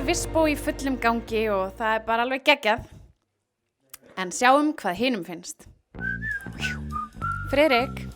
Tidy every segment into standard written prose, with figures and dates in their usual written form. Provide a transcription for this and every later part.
Vispo í fullum gangi og það bara alveg geggjað. En sjáum hvað hinum finnst. Friðrik,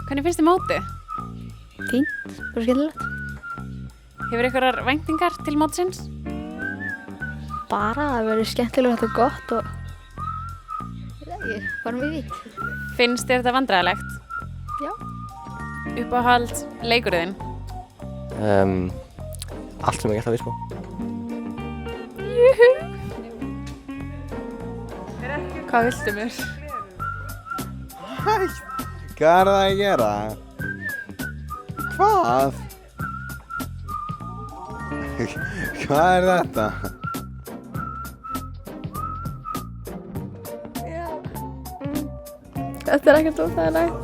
hvernig finnst þér mótið? Fínt, bara skemmtilegt. Hefur einhverjar væntingar til mótsins? Bara að vera skemmtilegt og gott og bara mjög fínt. Finnst þér þetta vandræðalegt? Já. Uppáhalds leikurinn? Allt sem ég gert að Vispo. Júhú! Hvað viltu mér? Hæ? Hvað er það að gera? Hvað? Hvað er þetta? Þetta er ekkert óþægilegt.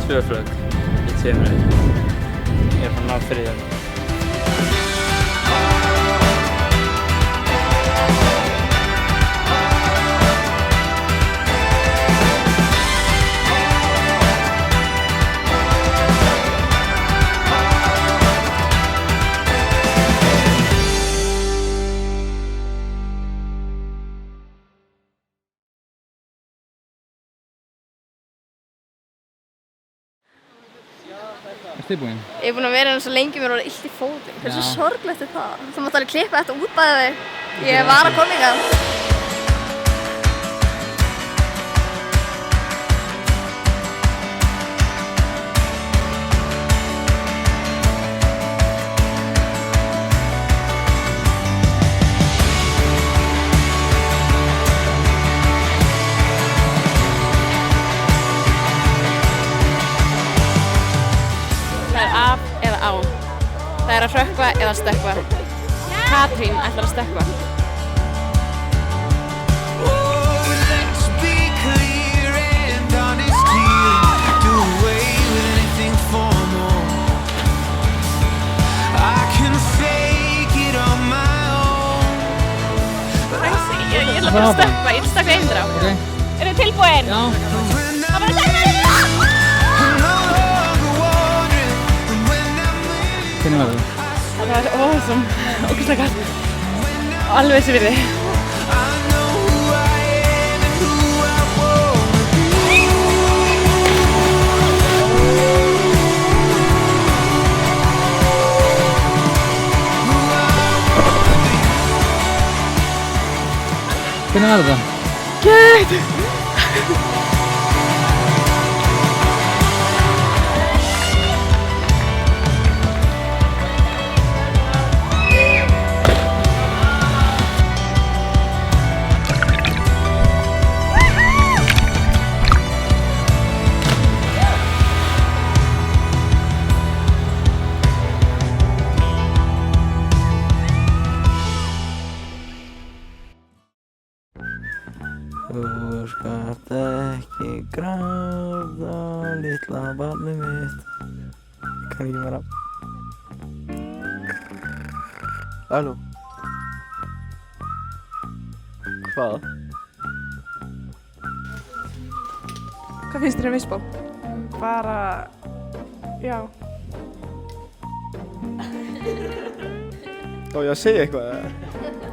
Tvö flögg í 2 mínútum. Ég er fann að ná friðan. Ertu tilbúin? Ég er búin að vera hérna svo lengi, mér var illt í fótinn. Hversu sorglegt er það? Þú mátt alveg klippa þetta út bæði þig. Ég var að koma hingað. Það er af eða á. Það er að hrökkva eða stökkva. Katrín ætlar að stökkva. Ég ætla bara að stökkva, ég ætla að stökkva einhverjá. Ok. Eru þið tilbúin? Já. Það var að stökkva! Hvernig var það? Það var ógeðslega kalt. Og alveg þessi virði. Hvernig var það? Geðveikt! Þú skalt ekki gráta, litla barnið mitt. Ég kann ekki vera. Halló? Hvað? Hvað finnst þér um Vispo? Bara, já. Á ég að segja eitthvað?